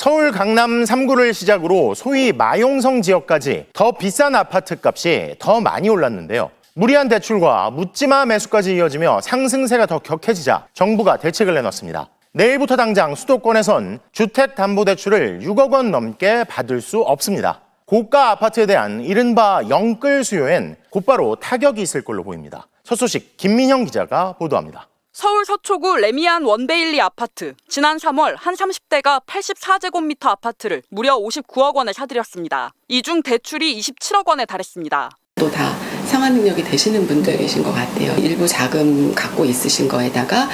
서울 강남 3구를 시작으로 소위 마용성 지역까지 더 비싼 아파트값이 더 많이 올랐는데요. 무리한 대출과 묻지마 매수까지 이어지며 상승세가 더 격해지자 정부가 대책을 내놨습니다. 내일부터 당장 수도권에선 주택담보대출을 6억 원 넘게 받을 수 없습니다. 고가 아파트에 대한 이른바 영끌 수요엔 곧바로 타격이 있을 걸로 보입니다. 첫 소식 김민형 기자가 보도합니다. 서울 서초구 레미안 원베일리 아파트. 지난 3월 한 30대가 84제곱미터 아파트를 무려 59억 원에 사들였습니다. 이 중 대출이 27억 원에 달했습니다. 또 다 상환 능력이 되시는 분들이신 것 같아요. 일부 자금 갖고 있으신 거에다가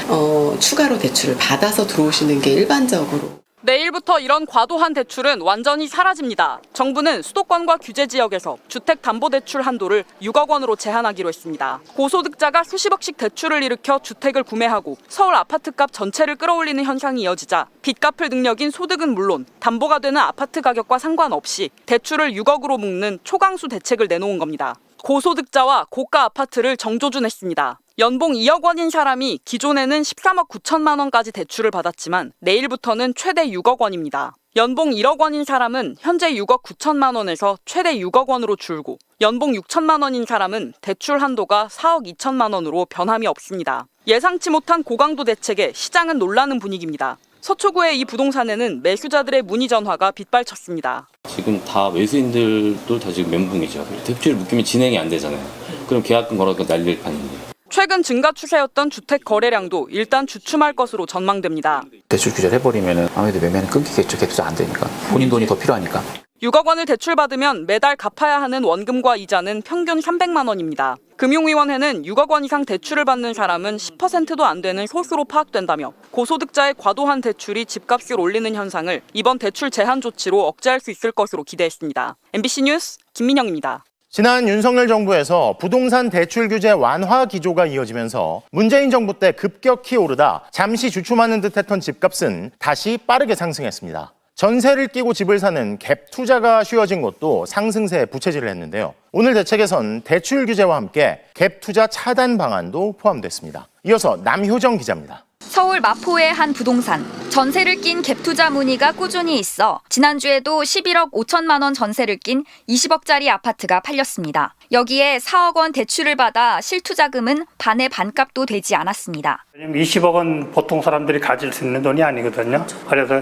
추가로 대출을 받아서 들어오시는 게 일반적으로. 내일부터 이런 과도한 대출은 완전히 사라집니다. 정부는 수도권과 규제 지역에서 주택담보대출 한도를 6억 원으로 제한하기로 했습니다. 고소득자가 수십억씩 대출을 일으켜 주택을 구매하고 서울 아파트값 전체를 끌어올리는 현상이 이어지자 빚 갚을 능력인 소득은 물론 담보가 되는 아파트 가격과 상관없이 대출을 6억으로 묶는 초강수 대책을 내놓은 겁니다. 고소득자와 고가 아파트를 정조준했습니다. 연봉 2억 원인 사람이 기존에는 13억 9천만 원까지 대출을 받았지만 내일부터는 최대 6억 원입니다. 연봉 1억 원인 사람은 현재 6억 9천만 원에서 최대 6억 원으로 줄고 연봉 6천만 원인 사람은 대출 한도가 4억 2천만 원으로 변함이 없습니다. 예상치 못한 고강도 대책에 시장은 놀라는 분위기입니다. 서초구의 이 부동산에는 매수자들의 문의 전화가 빗발쳤습니다. 지금 다 매수인들도 다 지금 멘붕이죠. 대출 묶이면 진행이 안 되잖아요. 그럼 계약금 걸어서 날릴 판인데. 최근 증가 추세였던 주택 거래량도 일단 주춤할 것으로 전망됩니다. 대출 규제를 해버리면 아무래도 매매는 끊기겠죠. 갭투자 안 되니까. 본인 돈이 더 필요하니까. 6억 원을 대출받으면 매달 갚아야 하는 원금과 이자는 평균 300만 원입니다. 금융위원회는 6억 원 이상 대출을 받는 사람은 10%도 안 되는 소수로 파악된다며 고소득자의 과도한 대출이 집값을 올리는 현상을 이번 대출 제한 조치로 억제할 수 있을 것으로 기대했습니다. MBC 뉴스 김민영입니다. 지난 윤석열 정부에서 부동산 대출 규제 완화 기조가 이어지면서 문재인 정부 때 급격히 오르다 잠시 주춤하는 듯했던 집값은 다시 빠르게 상승했습니다. 전세를 끼고 집을 사는 갭 투자가 쉬워진 것도 상승세에 부채질을 했는데요. 오늘 대책에선 대출 규제와 함께 갭 투자 차단 방안도 포함됐습니다. 이어서 남효정 기자입니다. 서울 마포의 한 부동산. 전세를 낀 갭투자 문의가 꾸준히 있어 지난주에도 11억 5천만 원 전세를 낀 20억짜리 아파트가 팔렸습니다. 여기에 4억 원 대출을 받아 실투자금은 반의 반값도 되지 않았습니다. 20억은 보통 사람들이 가질 수 있는 돈이 아니거든요. 그래서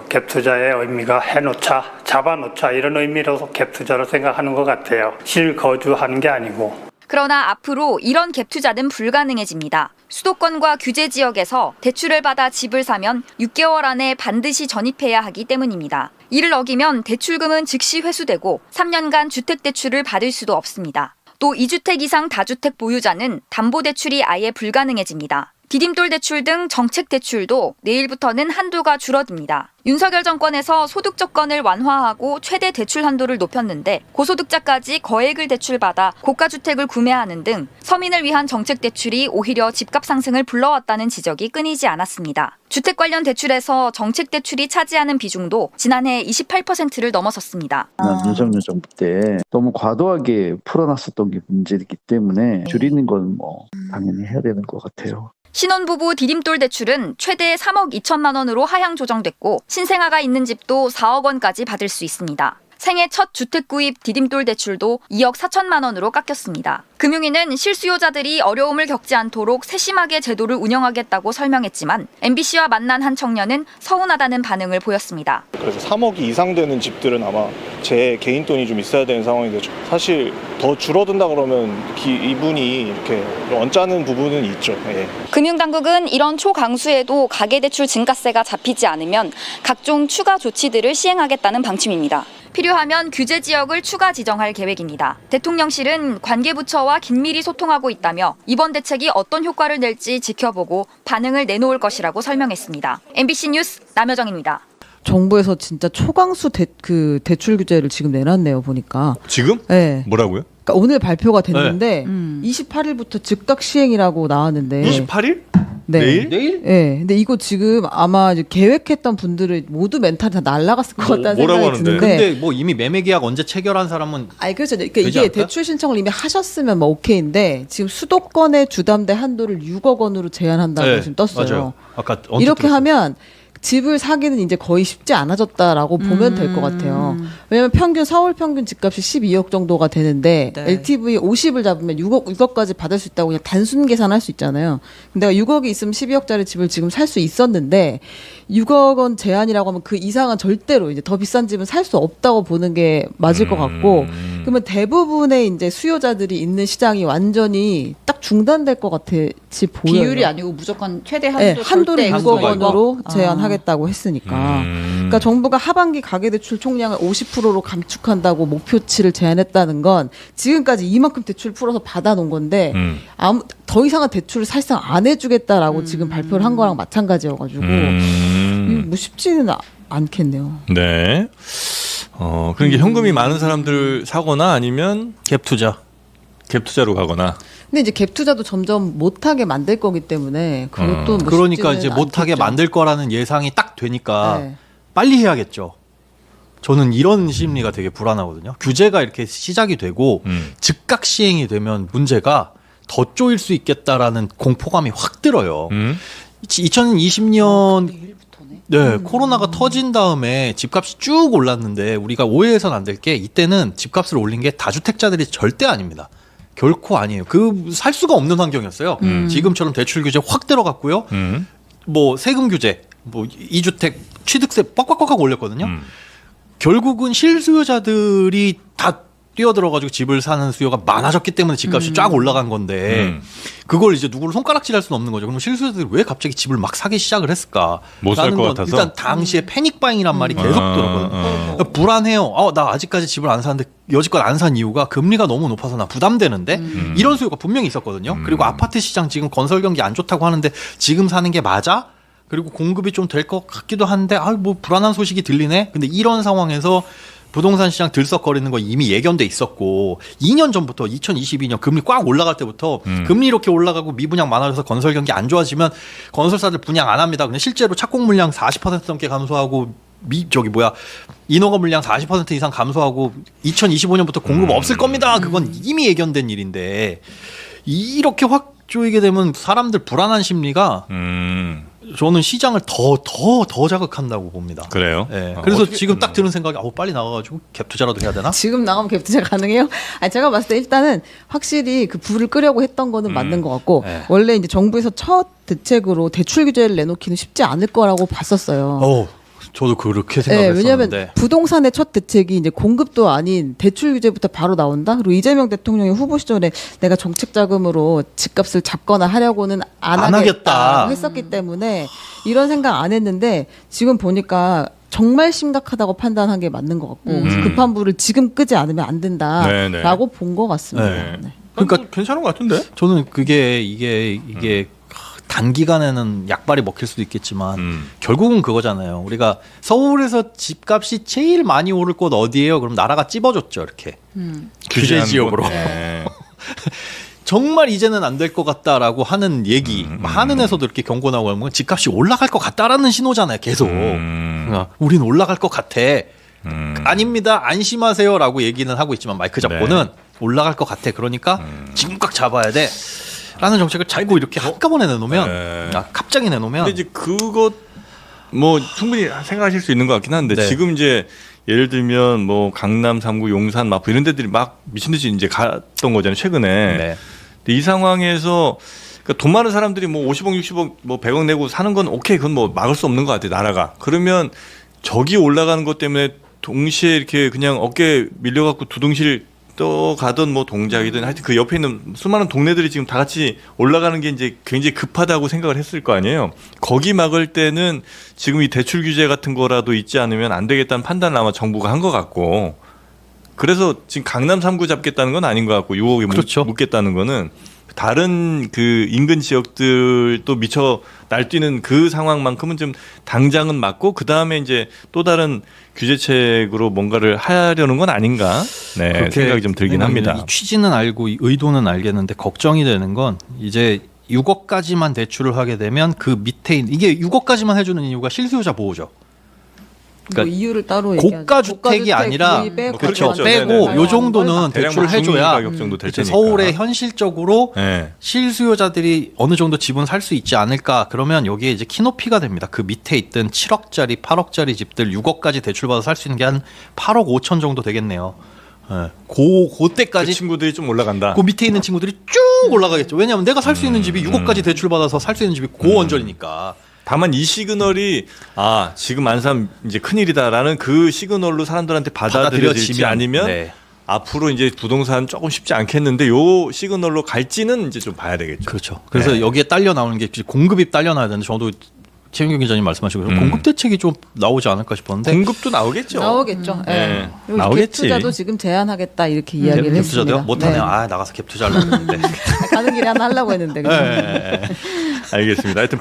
갭투자의 의미가 해놓자, 잡아놓자 이런 의미로서 갭투자를 생각하는 것 같아요. 실거주하는 게 아니고. 그러나 앞으로 이런 갭투자는 불가능해집니다. 수도권과 규제 지역에서 대출을 받아 집을 사면 6개월 안에 반드시 전입해야 하기 때문입니다. 이를 어기면 대출금은 즉시 회수되고 3년간 주택대출을 받을 수도 없습니다. 또 2주택 이상 다주택 보유자는 담보대출이 아예 불가능해집니다. 디딤돌 대출 등 정책 대출도 내일부터는 한도가 줄어듭니다. 윤석열 정권에서 소득 조건을 완화하고 최대 대출 한도를 높였는데 고소득자까지 거액을 대출받아 고가주택을 구매하는 등 서민을 위한 정책 대출이 오히려 집값 상승을 불러왔다는 지적이 끊이지 않았습니다. 주택 관련 대출에서 정책 대출이 차지하는 비중도 지난해 28%를 넘어섰습니다. 윤석열 정부 때 너무 과도하게 풀어놨었던 게 문제이기 때문에 줄이는 건 당연히 해야 되는 것 같아요. 신혼부부 디딤돌 대출은 최대 3억 2천만 원으로 하향 조정됐고 신생아가 있는 집도 4억 원까지 받을 수 있습니다. 생애 첫 주택 구입 디딤돌 대출도 2억 4천만 원으로 깎였습니다. 금융위는 실수요자들이 어려움을 겪지 않도록 세심하게 제도를 운영하겠다고 설명했지만 MBC와 만난 한 청년은 서운하다는 반응을 보였습니다. 그래서 3억이 이상 되는 집들은 아마 제 개인 돈이 좀 있어야 되는 상황인데 사실 더 줄어든다 그러면 이분이 이렇게 언짢은 부분은 있죠. 예. 금융당국은 이런 초강수에도 가계대출 증가세가 잡히지 않으면 각종 추가 조치들을 시행하겠다는 방침입니다. 필요하면 규제 지역을 추가 지정할 계획입니다. 대통령실은 관계부처와 긴밀히 소통하고 있다며 이번 대책이 어떤 효과를 낼지 지켜보고 반응을 내놓을 것이라고 설명했습니다. MBC 뉴스 남효정입니다. 정부에서 진짜 초강수 대출 규제를 지금 내놨네요, 보니까. 지금? 네. 뭐라고요? 그러니까 오늘 발표가 됐는데 28일부터 즉각 시행이라고 나왔는데 28일? 네. 내일? 네. 근데 이거 지금 아마 이제 계획했던 분들은 모두 멘탈이 다 날아갔을 것 같다는 생각이 드는데. 근데 뭐 이미 매매 계약 언제 체결한 사람은 아니 그렇죠. 그러니까 이게 않을까? 대출 신청을 이미 하셨으면 뭐 오케이인데 지금 수도권의 주담대 한도를 6억 원으로 제한한다고 지금 떴어요. 맞아요. 아까 이렇게 들었어요. 하면 집을 사기는 이제 거의 쉽지 않아졌다라고 보면 될 것 같아요. 왜냐하면 서울 평균 집값이 12억 정도가 되는데 네. LTV 50을 잡으면 6억까지 받을 수 있다고 그냥 단순 계산할 수 있잖아요. 근데 6억이 있으면 12억짜리 집을 지금 살 수 있었는데 6억 원 제한이라고 하면 그 이상은 절대로 이제 더 비싼 집은 살 수 없다고 보는 게 맞을 것 같고, 그러면 대부분의 이제 수요자들이 있는 시장이 완전히 딱 중단될 것 같이 보여요. 비율이 아니고 무조건 최대 한도 네, 한도를 절대 6억 한도가 원으로 있고. 제한하겠다고 했으니까. 그러니까 정부가 하반기 가계대출 총량을 50%로 감축한다고 목표치를 제한했다는 건 지금까지 이만큼 대출 풀어서 받아놓은 건데 더 이상은 대출을 사실상 안 해주겠다라고 지금 발표를 한 거랑 마찬가지여가지고 뭐 쉽지는 않겠네요. 네. 그러니까 현금이 많은 사람들 사거나 아니면 갭 투자로 가거나. 근데 이제 갭 투자도 점점 못하게 만들 거기 때문에 그것도 뭐 그러니까 쉽지는 이제 못하게 않겠죠. 만들 거라는 예상이 딱 되니까 네. 빨리 해야겠죠. 저는 이런 심리가 되게 불안하거든요. 규제가 이렇게 시작이 되고 즉각 시행이 되면 문제가 더 쪼일 수 있겠다라는 공포감이 확 들어요. 2020년 네, 코로나가 터진 다음에 집값이 쭉 올랐는데 우리가 오해해서는 안 될 게 이때는 집값을 올린 게 다주택자들이 절대 아닙니다. 결코 아니에요. 살 수가 없는 환경이었어요. 지금처럼 대출 규제 확 들어갔고요. 뭐 세금 규제, 뭐 2주택 취득세 빡빡빡 올렸거든요. 결국은 실수요자들이 다 뛰어들어가지고 집을 사는 수요가 많아졌기 때문에 집값이 쫙 올라간 건데 그걸 이제 누구를 손가락질할 수는 없는 거죠. 그럼 실수요자들이 왜 갑자기 집을 막 사기 시작을 했을까? 못 살 것 같아서? 일단 당시에 패닉바잉이란 말이 계속 들었거든요. 그러니까 불안해요. 나 아직까지 집을 안 사는데 여지껏 안 산 이유가 금리가 너무 높아서 나 부담되는데 이런 수요가 분명히 있었거든요. 그리고 아파트 시장 지금 건설 경기 안 좋다고 하는데 지금 사는 게 맞아? 그리고 공급이 좀 될 것 같기도 한데 뭐 불안한 소식이 들리네. 근데 이런 상황에서 부동산 시장 들썩거리는 거 이미 예견돼 있었고 2년 전부터 2022년 금리 꽉 올라갈 때부터 금리 이렇게 올라가고 미분양 많아져서 건설 경기 안 좋아지면 건설사들 분양 안 합니다. 근데 실제로 착공 물량 40% 넘게 감소하고 인허가 물량 40% 이상 감소하고 2025년부터 공급 없을 겁니다. 그건 이미 예견된 일인데 이렇게 확 조이게 되면 사람들 불안한 심리가 저는 시장을 더 자극한다고 봅니다. 그래요? 네. 그래서 지금 딱 드는 생각이 빨리 나가가지고 갭 투자라도 해야 되나? 지금 나가면 갭 투자 가능해요? 제가 봤을 때 일단은 확실히 그 불을 끄려고 했던 거는 맞는 것 같고 네. 원래 이제 정부에서 첫 대책으로 대출 규제를 내놓기는 쉽지 않을 거라고 봤었어요. 저도 그렇게 네, 생각했었는데. 왜냐하면 부동산의 첫 대책이 이제 공급도 아닌 대출 규제부터 바로 나온다. 그리고 이재명 대통령이 후보 시절에 내가 정책 자금으로 집값을 잡거나 하려고는 안 하겠다 했었기 때문에 이런 생각 안 했는데 지금 보니까 정말 심각하다고 판단한 게 맞는 것 같고 그래서 급한 불을 지금 끄지 않으면 안 된다라고 본 것 같습니다. 네. 그러니까 괜찮은 것 같은데? 저는 이게 단기간에는 약발이 먹힐 수도 있겠지만 결국은 그거잖아요. 우리가 서울에서 집값이 제일 많이 오를 곳 어디예요? 그럼 나라가 찝어줬죠. 이렇게 규제 지역으로. 네. 정말 이제는 안 될 것 같다라고 하는 얘기 하는에서도 이렇게 경고 나오고 하면 집값이 올라갈 것 같다라는 신호잖아요. 계속. 우린 올라갈 것 같아. 아닙니다. 안심하세요라고 얘기는 하고 있지만 마이크 잡고는 올라갈 것 같아. 그러니까 지금 꽉 잡아야 돼. 라는 정책을 자꾸 이렇게 한꺼번에 내놓으면 갑자기 내놓으면 근데 이제 그것 뭐 충분히 생각하실 수 있는 것 같긴 한데 지금 이제 예를 들면 뭐 강남 3구 용산 마포 이런 데들이 막 미친 듯이 이제 갔던 거잖아요 최근에. 근데 이 상황에서 그러니까 돈 많은 사람들이 뭐 50억 60억 뭐 100억 내고 사는 건 오케이 그건 뭐 막을 수 없는 것 같아요 나라가. 그러면 저기 올라가는 것 때문에 동시에 이렇게 그냥 어깨 밀려갖고 두둥실 가던 뭐 동작이든 하여튼 그 옆에 있는 수많은 동네들이 지금 다 같이 올라가는 게 이제 굉장히 급하다고 생각을 했을 거 아니에요. 거기 막을 때는 지금 이 대출 규제 같은 거라도 있지 않으면 안 되겠다는 판단을 아마 정부가 한 것 같고 그래서 지금 강남 3구 잡겠다는 건 아닌 것 같고 6억에 그렇죠. 묻겠다는 거는 다른 그 인근 지역들도 미쳐 날뛰는 그 상황만큼은 좀 당장은 맞고 그 다음에 이제 또 다른 규제책으로 뭔가를 하려는 건 아닌가 생각이 좀 들긴 합니다. 이 취지는 알고 이 의도는 알겠는데 걱정이 되는 건 이제 6억까지만 대출을 하게 되면 그 밑에 이게 6억까지만 해주는 이유가 실수요자 보호죠. 뭐 이유를 따로 얘기하죠. 고가 주택이 아니라 거의 빼고 그렇죠. 그렇겠죠. 빼고 네네. 요 정도는 대략 대출을 뭐 중위 해줘야 가격 정도 될 이제 테니까. 서울에 현실적으로 네. 실수요자들이 어느 정도 집은 살 수 있지 않을까. 그러면 여기에 이제 키높이가 됩니다. 그 밑에 있던 7억짜리, 8억짜리 집들 6억까지 대출받아 살 수 있는 게 한 8억 5천 정도 되겠네요. 그때까지 그 친구들이 좀 올라간다. 그 밑에 있는 친구들이 쭉 올라가겠죠. 왜냐하면 내가 살 수 있는 집이 6억까지 대출받아서 살 수 있는 집이 고원전이니까. 다만 이 시그널이 지금 안 사면 이제 큰일이다라는 그 시그널로 사람들한테 받아들여질지 아니면 네. 앞으로 이제 부동산 조금 쉽지 않겠는데 요 시그널로 갈지는 이제 좀 봐야 되겠죠. 그렇죠. 그래서 네. 여기에 딸려 나오는 게 공급이 딸려 나야 되는데 저도 최민경 기자님 말씀하시고 공급 대책이 좀 나오지 않을까 싶었는데 공급도 나오겠죠. 나오겠죠. 예. 네. 그리고 나오겠지. 갭 투자도 지금 제한하겠다 이렇게 이야기를 갭 했습니다. 투자도요? 못하네요. 네. 나가서 갭 투자하려고 했는데. 가는 길에 하나 하려고 했는데. 그죠? 알겠습니다. 하여튼